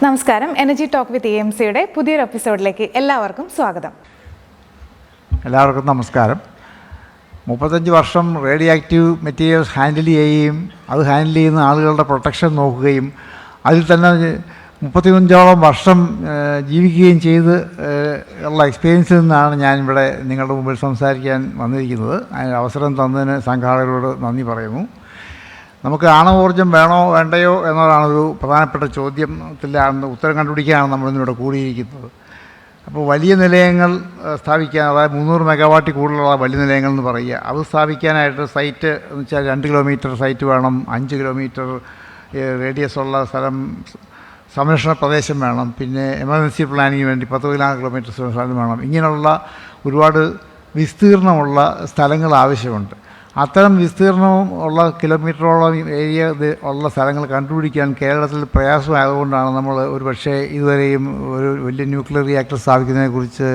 നമസ്കാരം. Energy talk with EMCയുടെ പുതിയൊരു എപ്പിസോഡിലേക്ക് എല്ലാവർക്കും സ്വാഗതം. എല്ലാവർക്കും നമസ്കാരം. 35 വർഷം റേഡിയോ ആക്റ്റീവ് മെറ്റീരിയൽസ് ഹാൻഡിൽ ചെയ്യുകയും അത് ഹാൻഡിൽ ചെയ്യുന്ന ആളുകളുടെ പ്രൊട്ടക്ഷൻ നോക്കുകയും അതിൽ തന്നെ 35ഓളം വർഷം ജീവിക്കുകയും ചെയ്ത് ഉള്ള എക്സ്പീരിയൻസിൽ നിന്നാണ് ഞാനിവിടെ നിങ്ങളുടെ മുമ്പിൽ സംസാരിക്കാൻ വന്നിരിക്കുന്നത്. അതിന് അവസരം തന്നതിന് സംഘാടകരോട് നന്ദി പറയുന്നു. നമുക്ക് ആണവോർജ്ജം വേണോ വേണ്ടയോ എന്നതാണൊരു പ്രധാനപ്പെട്ട ചോദ്യത്തിലാണ് ഉത്തരം കണ്ടുപിടിക്കാനാണ് നമ്മളിന്നിവിടെ കൂടിയിരിക്കുന്നത്. അപ്പോൾ വലിയ നിലയങ്ങൾ സ്ഥാപിക്കാൻ, അതായത് 300 മെഗാവാട്ടിൽ കൂടുതലുള്ള വലിയ നിലയങ്ങൾ എന്ന് പറയുക, അത് സ്ഥാപിക്കാനായിട്ട് സൈറ്റ് എന്ന് വെച്ചാൽ 2 കിലോമീറ്റർ സൈറ്റ് വേണം, 5 കിലോമീറ്റർ റേഡിയസ് ഉള്ള സ്ഥലം, സംരക്ഷണ പ്രദേശം വേണം, പിന്നെ എമർജൻസി പ്ലാനിങ്ങിന് വേണ്ടി 10 കിലോമീറ്റർ സ്ഥലം വേണം. ഇങ്ങനെയുള്ള ഒരുപാട് വിസ്തീർണമുള്ള സ്ഥലങ്ങൾ ആവശ്യമുണ്ട്. അത്തരം വിസ്തീർണം ഉള്ള കിലോമീറ്ററോളം ഏരിയ ഉള്ള സ്ഥലങ്ങൾ കണ്ടുപിടിക്കാൻ കേരളത്തിൽ പ്രയാസമായതുകൊണ്ടാണ് നമ്മൾ ഒരു പക്ഷേ ഇതുവരെയും ഒരു വലിയ ന്യൂക്ലിയർ റിയാക്ടർ സ്ഥാപിക്കുന്നതിനെക്കുറിച്ച്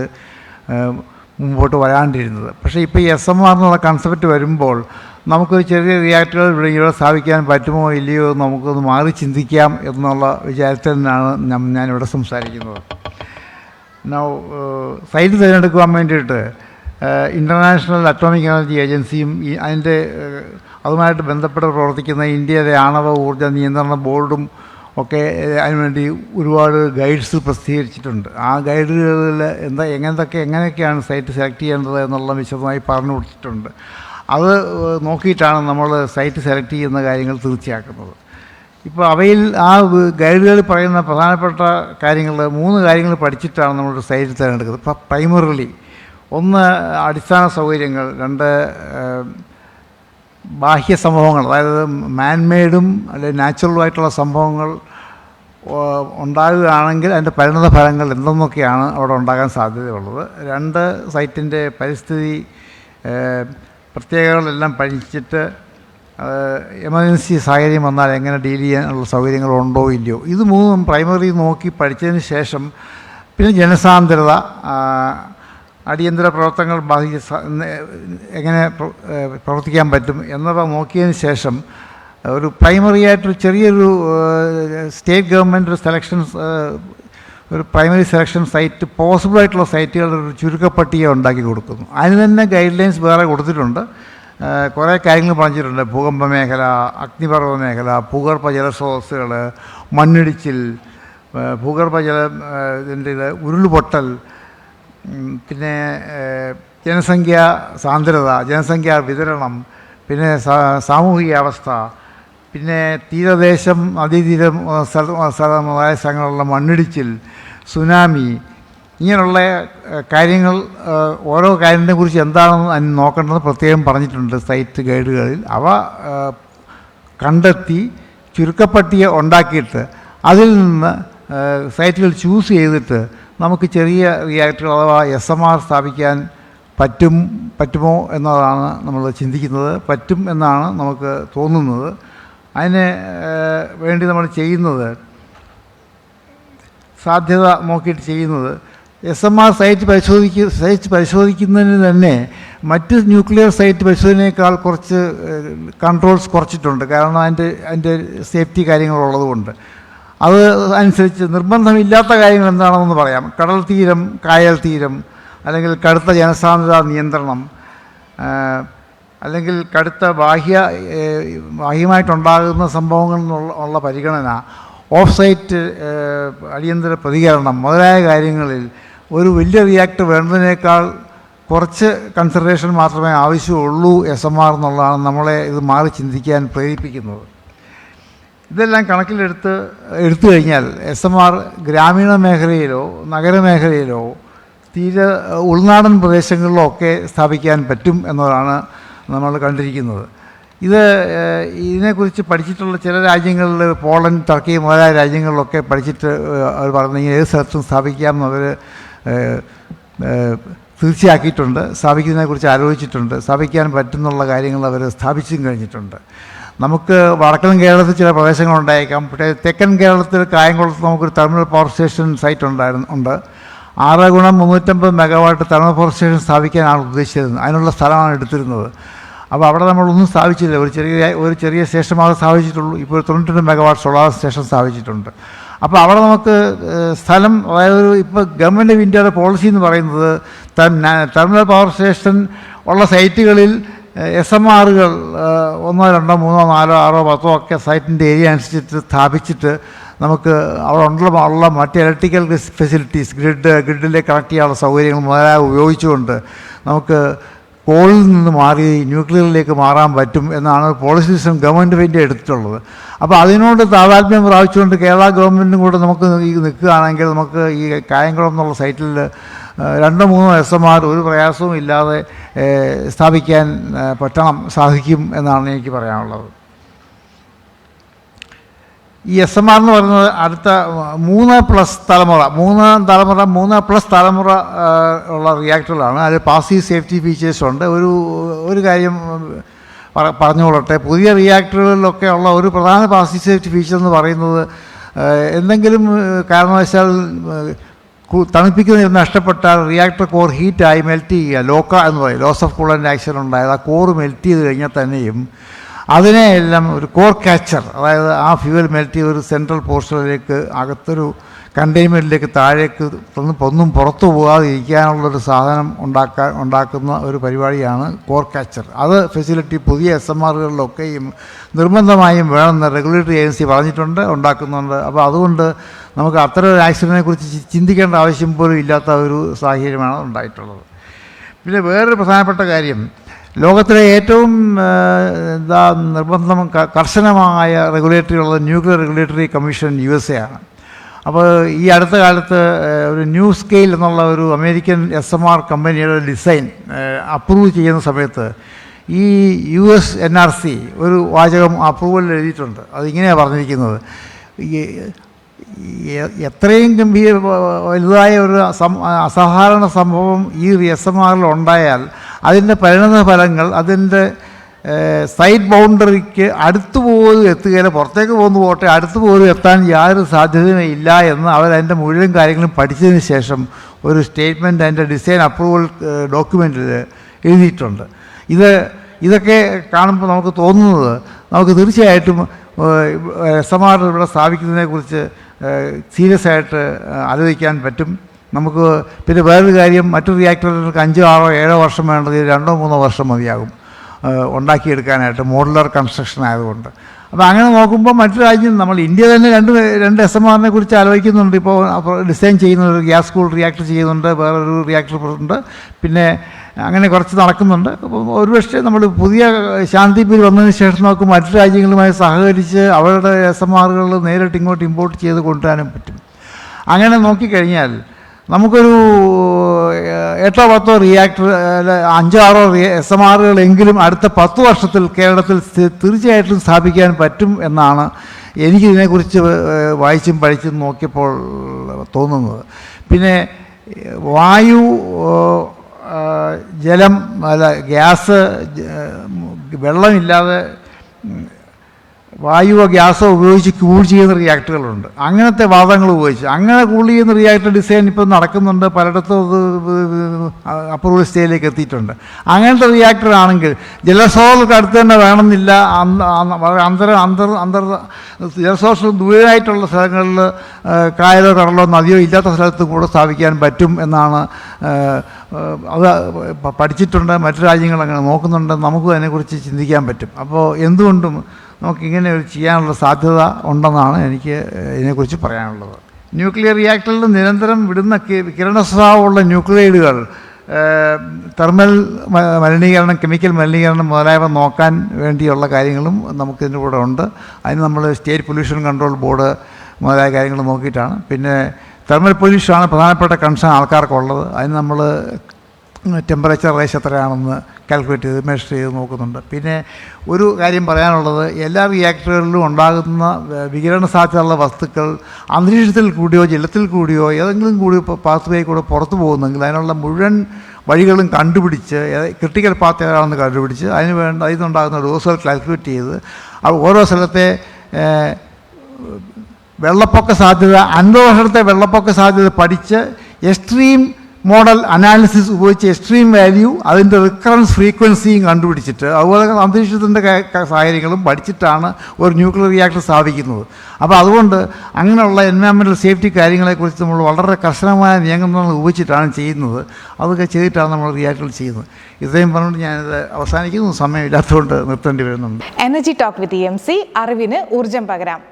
മുമ്പോട്ട് വരാണ്ടിരുന്നത്. പക്ഷേ ഇപ്പോൾ ഈ SMR എന്നുള്ള കൺസെപ്റ്റ് വരുമ്പോൾ നമുക്കൊരു ചെറിയ റിയാക്ടറുകൾ ഇവിടെ സ്ഥാപിക്കാൻ പറ്റുമോ ഇല്ലയോ എന്ന് നമുക്കൊന്ന് മാറി ചിന്തിക്കാം എന്നുള്ള വിചാരത്തിൽ നിന്നാണ് ഞാനിവിടെ സംസാരിക്കുന്നത്. സൈറ്റ് തിരഞ്ഞെടുക്കുവാൻ വേണ്ടിയിട്ട് ഇൻ്റർനാഷണൽ അറ്റോമിക് എനർജി ഏജൻസിയും അതുമായിട്ട് ബന്ധപ്പെട്ട് പ്രവർത്തിക്കുന്ന ഇന്ത്യയിലെ ആണവ ഊർജ്ജ നിയന്ത്രണ ബോർഡും ഒക്കെ അതിനുവേണ്ടി ഒരുപാട് ഗൈഡ്സ് പ്രസിദ്ധീകരിച്ചിട്ടുണ്ട്. ആ ഗൈഡുകളിൽ എങ്ങനെയൊക്കെയാണ് സൈറ്റ് സെലക്ട് ചെയ്യേണ്ടത് എന്നുള്ള വിശദമായി പറഞ്ഞു കൊടുത്തിട്ടുണ്ട്. അത് നോക്കിയിട്ടാണ് നമ്മൾ സൈറ്റ് സെലക്ട് ചെയ്യുന്ന കാര്യങ്ങൾ തീർച്ചയാക്കുന്നത്. ഇപ്പോൾ അവയിൽ ആ ഗൈഡുകളിൽ പറയുന്ന പ്രധാനപ്പെട്ട കാര്യങ്ങൾ 3 കാര്യങ്ങൾ പഠിച്ചിട്ടാണ് നമ്മളൊരു സൈറ്റ് തിരഞ്ഞെടുക്കുന്നത്. ഇപ്പോൾ പ്രൈമറിലി 1 അടിസ്ഥാന സൗകര്യങ്ങൾ, 2 ബാഹ്യ സംഭവങ്ങൾ, അതായത് മാൻമെയ്ഡും അല്ലെങ്കിൽ നാച്ചുറലുമായിട്ടുള്ള സംഭവങ്ങൾ ഉണ്ടാകുകയാണെങ്കിൽ അതിൻ്റെ പരിണത ഫലങ്ങൾ എന്തെന്നൊക്കെയാണ് അവിടെ ഉണ്ടാകാൻ സാധ്യതയുള്ളത്. 2 സൈറ്റിൻ്റെ പരിസ്ഥിതി പ്രത്യേകതകളെല്ലാം പഠിച്ചിട്ട് എമർജൻസി സാഹചര്യം വന്നാൽ എങ്ങനെ ഡീൽ ചെയ്യാനുള്ള സൗകര്യങ്ങളുണ്ടോ ഇല്ലയോ, ഇത് 3 പ്രൈമറി നോക്കി പഠിച്ചതിന് ശേഷം പിന്നെ ജനസാന്ദ്രത, അടിയന്തര പ്രവർത്തനങ്ങൾ എങ്ങനെ പ്രവർത്തിക്കാൻ പറ്റും എന്നവ നോക്കിയതിന് ശേഷം ഒരു പ്രൈമറി ആയിട്ടൊരു ചെറിയൊരു സ്റ്റേറ്റ് ഗവൺമെൻറ് ഒരു പ്രൈമറി സെലക്ഷൻ സൈറ്റ്, പോസിബിളായിട്ടുള്ള സൈറ്റുകളുടെ ഒരു ചുരുക്കപ്പട്ടിക ഉണ്ടാക്കി കൊടുക്കുന്നു. അതിന് തന്നെ ഗൈഡ് ലൈൻസ് വേറെ കൊടുത്തിട്ടുണ്ട്. കുറേ കാര്യങ്ങൾ പറഞ്ഞിട്ടുണ്ട്. ഭൂകമ്പ മേഖല, അഗ്നിപർവ്വ മേഖല, ഭൂഗർഭ ജലസ്രോതസ്സുകൾ, മണ്ണിടിച്ചിൽ, ഇതിൻ്റെ ഉരുൾപൊട്ടൽ, പിന്നെ ജനസംഖ്യാ സാന്ദ്രത, ജനസംഖ്യാ വിതരണം, പിന്നെ സാമൂഹിക അവസ്ഥ, പിന്നെ തീരദേശം, നദീതീരം സ്ഥലമായ സ്ഥലങ്ങളുള്ള മണ്ണിടിച്ചിൽ, സുനാമി, ഇങ്ങനെയുള്ള കാര്യങ്ങൾ, ഓരോ കാര്യത്തെക്കുറിച്ച് എന്താണെന്ന് നോക്കേണ്ടത് പ്രത്യേകം പറഞ്ഞിട്ടുണ്ട് സൈറ്റ് ഗൈഡുകളിൽ. അവ കണ്ടെത്തി ചുരുക്കപ്പട്ടിക ഉണ്ടാക്കിയിട്ട് അതിൽ നിന്ന് സൈറ്റുകൾ ചൂസ് ചെയ്തിട്ട് നമുക്ക് ചെറിയ റിയാക്ടറുകൾ അഥവാ SMR സ്ഥാപിക്കാൻ പറ്റുമോ എന്നതാണ് നമ്മൾ ചിന്തിക്കുന്നത്. പറ്റും എന്നാണ് നമുക്ക് തോന്നുന്നത്. അതിന് വേണ്ടി നമ്മൾ ചെയ്യുന്നത്, സാധ്യത നോക്കിയിട്ട് ചെയ്യുന്നത്, SMR സൈറ്റ് പരിശോധിക്കുന്നതിന് തന്നെ മറ്റ് ന്യൂക്ലിയർ സൈറ്റ് പരിശോധനയേക്കാൾ കുറച്ച് കൺട്രോൾസ് കുറച്ചിട്ടുണ്ട്. കാരണം അതിൻ്റെ സേഫ്റ്റി കാര്യങ്ങളുള്ളതുകൊണ്ട്. അത് അനുസരിച്ച് നിർബന്ധമില്ലാത്ത കാര്യങ്ങൾ എന്താണെന്ന് പറയാം. കടൽ തീരം, കായൽ തീരം, അല്ലെങ്കിൽ കടുത്ത ജനസാന്ദ്രത നിയന്ത്രണം, അല്ലെങ്കിൽ കടുത്ത ബാഹ്യമായിട്ടുണ്ടാകുന്ന സംഭവങ്ങളിൽ ഉള്ള പരിഗണന, ഓഫ് സൈറ്റ് അടിയന്തര പ്രതികരണം മുതലായ കാര്യങ്ങളിൽ ഒരു വലിയ റിയാക്ടർ വേണ്ടതിനേക്കാൾ കുറച്ച് കൺസിഡറേഷൻ മാത്രമേ ആവശ്യമുള്ളൂ SMR എന്നുള്ളതാണ് നമ്മളെ ഇത് മാറി ചിന്തിക്കാൻ പ്രേരിപ്പിക്കുന്നത്. ഇതെല്ലാം കണക്കിലെടുത്തു കഴിഞ്ഞാൽ SMR ഗ്രാമീണ മേഖലയിലോ നഗരമേഖലയിലോ ഉൾനാടൻ പ്രദേശങ്ങളിലോ ഒക്കെ സ്ഥാപിക്കാൻ പറ്റും എന്നതാണ് നമ്മൾ കണ്ടിരിക്കുന്നത്. ഇതിനെക്കുറിച്ച് പഠിച്ചിട്ടുള്ള ചില രാജ്യങ്ങളിൽ, പോളണ്ട്, ടർക്കി മുതലായ രാജ്യങ്ങളിലൊക്കെ പഠിച്ചിട്ട് അവർ പറഞ്ഞെങ്കിൽ ഏത് സ്ഥലത്തും സ്ഥാപിക്കാമെന്നവർ തീർച്ചയാക്കിയിട്ടുണ്ട്. സ്ഥാപിക്കുന്നതിനെക്കുറിച്ച് ആലോചിച്ചിട്ടുണ്ട്. സ്ഥാപിക്കാൻ പറ്റുന്നുള്ള കാര്യങ്ങൾ അവർ സ്ഥാപിച്ചും കഴിഞ്ഞിട്ടുണ്ട്. നമുക്ക് വടക്കൻ കേരളത്തിൽ ചില പ്രദേശങ്ങളുണ്ടായേക്കാം. പക്ഷേ തെക്കൻ കേരളത്തിൽ കായംകുളത്ത് നമുക്കൊരു തെർമൽ പവർ സ്റ്റേഷൻ സൈറ്റ് ഉണ്ട്. 6x350 megawatt thermal power station സ്ഥാപിക്കാനാണ് ഉദ്ദേശിച്ചിരുന്നത്. അതിനുള്ള സ്ഥലമാണ് എടുത്തിരുന്നത്. അപ്പോൾ അവിടെ നമ്മളൊന്നും സ്ഥാപിച്ചില്ല. ഒരു ചെറിയ സ്റ്റേഷൻ മാത്രമേ സ്ഥാപിച്ചിട്ടുള്ളൂ. ഇപ്പോൾ 92 മെഗാവാട്ട് സോളാർ സ്റ്റേഷൻ സ്ഥാപിച്ചിട്ടുണ്ട്. അപ്പോൾ അവിടെ നമുക്ക് സ്ഥലം, അതായത് ഇപ്പോൾ ഗവൺമെൻറ് ഓഫ് ഇന്ത്യയുടെ പോളിസി എന്ന് പറയുന്നത് ടെർമിനൽ പവർ സ്റ്റേഷൻ ഉള്ള സൈറ്റുകളിൽ SMRകൾ 1, 2, 3, 4, 6, 10 ഒക്കെ സൈറ്റിൻ്റെ ഏരിയ അനുസരിച്ചിട്ട് സ്ഥാപിച്ചിട്ട് നമുക്ക് അവിടെ ഉള്ള മറ്റ് ഇലക്ട്രിക്കൽ ഫെസിലിറ്റീസ്, ഗ്രിഡിലേക്ക് കണക്ട് ചെയ്യാനുള്ള സൗകര്യങ്ങൾ മുതലായ ഉപയോഗിച്ചുകൊണ്ട് നമുക്ക് കോളിൽ നിന്ന് മാറി ന്യൂക്ലിയറിലേക്ക് മാറാൻ പറ്റും എന്നാണ് policy system government of India എടുത്തിട്ടുള്ളത്. അപ്പോൾ അതിനോട് താതാത്മ്യം പ്രാപിച്ചുകൊണ്ട് കേരള ഗവൺമെൻറ്റും കൂടെ നമുക്ക് നിൽക്കുകയാണെങ്കിൽ നമുക്ക് ഈ കായംകുളം എന്നുള്ള സൈറ്റിൽ 2, 3 SMR ഒരു പ്രയാസവും ഇല്ലാതെ സ്ഥാപിക്കാൻ സാധിക്കും എന്നാണ് എനിക്ക് പറയാനുള്ളത്. ഈ SMR എന്ന് പറയുന്നത് അടുത്ത 3+ തലമുറ ഉള്ള റിയാക്ടറുകളാണ്. അതിൽ പാസീവ് സേഫ്റ്റി ഫീച്ചേഴ്സ് ഉണ്ട്. ഒരു കാര്യം പറഞ്ഞുകൊള്ളട്ടെ, പുതിയ റിയാക്ടറുകളിലൊക്കെ ഉള്ള ഒരു പ്രധാന പാസീവ് സേഫ്റ്റി ഫീച്ചർ എന്ന് പറയുന്നത് എന്തെങ്കിലും കാരണവശാൽ തണുപ്പിക്കുന്നത് നഷ്ടപ്പെട്ടാൽ റിയാക്ടർ കോർ ഹീറ്റായി മെൽറ്റ് ചെയ്യുക, ലോക്ക എന്ന് പറയും, ലോസ് ഓഫ് കൂളൻ്റ് ആക്ഷൻ ഉണ്ടായത്. ആ കോർ മെൽറ്റ് ചെയ്ത് കഴിഞ്ഞാൽ തന്നെയും അതിനെയെല്ലാം ഒരു കോർ ക്യാച്ചർ, അതായത് ആ ഫ്യൂവൽ മെൽറ്റ് ചെയ്ത് ഒരു സെൻട്രൽ പോർഷനിലേക്ക് അകത്തൊരു കണ്ടെയ്ൻമെൻറ്റിലേക്ക് താഴേക്ക് ഒന്നും പുറത്തു പോകാതെ ഇരിക്കാനുള്ളൊരു സാധനം ഉണ്ടാക്കുന്ന ഒരു പരിപാടിയാണ് കോർ ക്യാച്ചർ. അത് ഫെസിലിറ്റി പുതിയ SMRകളിലൊക്കെയും നിർബന്ധമായും വേണമെന്ന് റെഗുലേറ്ററി ഏജൻസി പറഞ്ഞിട്ടുണ്ട്, ഉണ്ടാക്കുന്നുണ്ട്. അപ്പോൾ അതുകൊണ്ട് നമുക്ക് അത്തരം ഒരു ആക്സിഡൻറ്റിനെ കുറിച്ച് ചിന്തിക്കേണ്ട ആവശ്യം പോലും ഇല്ലാത്ത ഒരു സാഹചര്യമാണ് ഉണ്ടായിട്ടുള്ളത്. പിന്നെ വേറൊരു പ്രധാനപ്പെട്ട കാര്യം, ലോകത്തിലെ ഏറ്റവും നിർബന്ധം കർശനമായ റെഗുലേറ്ററി ഉള്ളത് ന്യൂക്ലിയർ റെഗുലേറ്ററി കമ്മീഷൻ USA ആണ്. അപ്പോൾ ഈ അടുത്ത കാലത്ത് ഒരു ന്യൂ സ്കെയിൽ എന്നുള്ള ഒരു അമേരിക്കൻ SMR കമ്പനിയുടെ ഡിസൈൻ അപ്രൂവ് ചെയ്യുന്ന സമയത്ത് ഈ US NRC ഒരു വാചകം അപ്രൂവലിൽ എഴുതിയിട്ടുണ്ട്. അതിങ്ങനെയാണ് പറഞ്ഞിരിക്കുന്നത്, എത്രയും വലുതായ ഒരു അസാധാരണ സംഭവം ഈ SMRൽ ഉണ്ടായാൽ അതിൻ്റെ പരിണത ഫലങ്ങൾ അതിൻ്റെ സൈഡ് ബൗണ്ടറിക്ക് അടുത്ത് പോലും എത്തുകയില്ല, പുറത്തേക്ക് പോട്ടെ, അടുത്ത് പോലും എത്താൻ യാതൊരു സാധ്യതയും ഇല്ല എന്ന് അവരതിൻ്റെ മുഴുവൻ കാര്യങ്ങളും പഠിച്ചതിന് ശേഷം ഒരു സ്റ്റേറ്റ്മെൻറ്റ് അതിൻ്റെ ഡിസൈൻ അപ്രൂവൽ ഡോക്യുമെൻറ്റിൽ എഴുതിയിട്ടുണ്ട്. ഇതൊക്കെ കാണുമ്പോൾ നമുക്ക് തോന്നുന്നത് നമുക്ക് തീർച്ചയായിട്ടും SMR ഇവിടെ സ്ഥാപിക്കുന്നതിനെക്കുറിച്ച് സീരിയസ് ആയിട്ട് ആലോചിക്കാൻ പറ്റും. നമുക്ക് പിന്നെ വേറൊരു കാര്യം, മറ്റൊരു റിയാക്ടറുകൾക്ക് 5, 6, 7 വർഷം വേണ്ടത് 2, 3 വർഷം മതിയാകും ഉണ്ടാക്കിയെടുക്കാനായിട്ട്, മോഡുലർ കൺസ്ട്രക്ഷൻ ആയതുകൊണ്ട്. അപ്പോൾ അങ്ങനെ നോക്കുമ്പോൾ മറ്റു രാജ്യം, നമ്മൾ ഇന്ത്യ തന്നെ രണ്ട് SMRനെ കുറിച്ച് ആലോചിക്കുന്നുണ്ട്. ഇപ്പോൾ ഡിസൈൻ ചെയ്യുന്ന ഒരു ഗ്യാസ് കൂൾ റിയാക്ടർ ചെയ്യുന്നുണ്ട്, വേറൊരു റിയാക്ടർ ഉണ്ട്, പിന്നെ അങ്ങനെ കുറച്ച് നടക്കുന്നുണ്ട്. അപ്പോൾ ഒരുപക്ഷെ നമ്മൾ പുതിയ ശാന്തിപൂർ വന്നതിന് ശേഷം നമുക്ക് മറ്റു രാജ്യങ്ങളുമായി സഹകരിച്ച് അവരുടെ SMRകൾ നേരിട്ട് ഇങ്ങോട്ട് ഇമ്പോർട്ട് ചെയ്ത് കൊണ്ടുവരാനും പറ്റും. അങ്ങനെ നോക്കിക്കഴിഞ്ഞാൽ നമുക്കൊരു 8, 10 റിയാക്ടർ 5, 6 SMRകളെങ്കിലും അടുത്ത 10 വർഷത്തിൽ കേരളത്തിൽ തീർച്ചയായിട്ടും സ്ഥാപിക്കാൻ പറ്റും എന്നാണ് എനിക്കിതിനെക്കുറിച്ച് വായിച്ചും പഠിച്ചും നോക്കിയപ്പോൾ തോന്നുന്നത്. പിന്നെ വായു, ജലം, ഗ്യാസ്, വെള്ളമില്ലാതെ വായുവോ ഗ്യാസോ ഉപയോഗിച്ച് കൂൾ ചെയ്യുന്ന റിയാക്ടറുകളുണ്ട്. അങ്ങനത്തെ വാദങ്ങൾ ഉപയോഗിച്ച് അങ്ങനെ കൂൾ ചെയ്യുന്ന റിയാക്ടർ ഡിസൈൻ ഇപ്പോൾ നടക്കുന്നുണ്ട്, പലയിടത്തും അപ്രൂവൽ സ്റ്റേജിലേക്ക് എത്തിയിട്ടുണ്ട്. അങ്ങനത്തെ റിയാക്ടർ ആണെങ്കിൽ ജലസ്രോതസ്സുകൾക്ക് അടുത്ത് തന്നെ വേണമെന്നില്ല, ജലസ്രോതസ് ദൂരമായിട്ടുള്ള സ്ഥലങ്ങളിൽ കായലോ കടലോ നദിയോ ഇല്ലാത്ത സ്ഥലത്ത് കൂടെ സ്ഥാപിക്കാൻ പറ്റും എന്നാണ് അത് പഠിച്ചിട്ടുണ്ട്. മറ്റു രാജ്യങ്ങൾ അങ്ങനെ നോക്കുന്നുണ്ട്, നമുക്കും അതിനെക്കുറിച്ച് ചിന്തിക്കാൻ പറ്റും. അപ്പോൾ എന്തുകൊണ്ടും നമുക്കിങ്ങനെ ഒരു ചെയ്യാനുള്ള സാധ്യത ഉണ്ടെന്നാണ് എനിക്ക് ഇതിനെക്കുറിച്ച് പറയാനുള്ളത്. ന്യൂക്ലിയർ റിയാക്ടറിൽ നിരന്തരം വിടുന്ന കിരണ സ്വഭാവമുള്ള ന്യൂക്ലിയൈഡുകൾ തെർമൽ മലിനീകരണം, കെമിക്കൽ മലിനീകരണം മുതലായവ നോക്കാൻ വേണ്ടിയുള്ള കാര്യങ്ങളും നമുക്കിതിൻ്റെ കൂടെ ഉണ്ട്. അതിന് നമ്മൾ സ്റ്റേറ്റ് പൊല്യൂഷൻ കൺട്രോൾ ബോർഡ് മുതലായ കാര്യങ്ങൾ നോക്കിയിട്ടാണ്. പിന്നെ തെർമൽ പൊല്യൂഷനാണ് പ്രധാനപ്പെട്ട കൺസേൺ ആൾക്കാർക്കുള്ളത്. അതിന് നമ്മൾ ടെമ്പറേച്ചർ റേസ് എത്രയാണെന്ന് കാൽക്കുലേറ്റ് ചെയ്ത് മെഷർ ചെയ്ത് നോക്കുന്നുണ്ട്. പിന്നെ ഒരു കാര്യം പറയാനുള്ളത്, എല്ലാ റിയാക്ടറുകളിലും ഉണ്ടാകുന്ന വികിരണ സാധ്യതയുള്ള വസ്തുക്കൾ അന്തരീക്ഷത്തിൽ കൂടിയോ ജലത്തിൽ കൂടിയോ ഏതെങ്കിലും കൂടി പാത്ത് വേ കൂടെ പുറത്തു പോകുന്നെങ്കിൽ അതിനുള്ള മുഴുവൻ വഴികളും കണ്ടുപിടിച്ച് ക്രിട്ടിക്കൽ പാത്ത് ഏതാണെന്ന് കണ്ടുപിടിച്ച് അതിനുണ്ടാകുന്ന ഡോസുകൾ കാൽക്കുലേറ്റ് ചെയ്ത് ഓരോ സ്ഥലത്തെ വെള്ളപ്പൊക്ക സാധ്യത 50 വർഷത്തെ വെള്ളപ്പൊക്ക സാധ്യത പഠിച്ച് എക്സ്ട്രീം മോഡൽ അനാലിസിസ് ഉപയോഗിച്ച് എക്സ്ട്രീം വാല്യൂ അതിൻ്റെ റിക്കറൻസ് ഫ്രീക്വൻസിയും കണ്ടുപിടിച്ചിട്ട് അതുപോലെ അന്തരീക്ഷത്തിൻ്റെ സാഹചര്യങ്ങളും പഠിച്ചിട്ടാണ് ഒരു ന്യൂക്ലിയർ റിയാക്ടർ സ്ഥാപിക്കുന്നത്. അപ്പോൾ അതുകൊണ്ട് അങ്ങനെയുള്ള എൻവയോൺമെൻറ്റൽ സേഫ്റ്റി കാര്യങ്ങളെക്കുറിച്ച് നമ്മൾ വളരെ കർശനമായ നിയമങ്ങൾ ഉപയോഗിച്ചിട്ടാണ് ചെയ്യുന്നത്. അതൊക്കെ ചെയ്തിട്ടാണ് നമ്മൾ റിയാക്ടറുകൾ ചെയ്യുന്നത്. ഇത്രയും പറഞ്ഞുകൊണ്ട് ഞാനിത് അവസാനിക്കുന്നു. സമയമില്ലാത്തതുകൊണ്ട് നിർത്തേണ്ടി വരുന്നുണ്ട്. എനർജി ടോക്ക് വിത്ത് EMC, അറിവിന് ഊർജം പകരാം.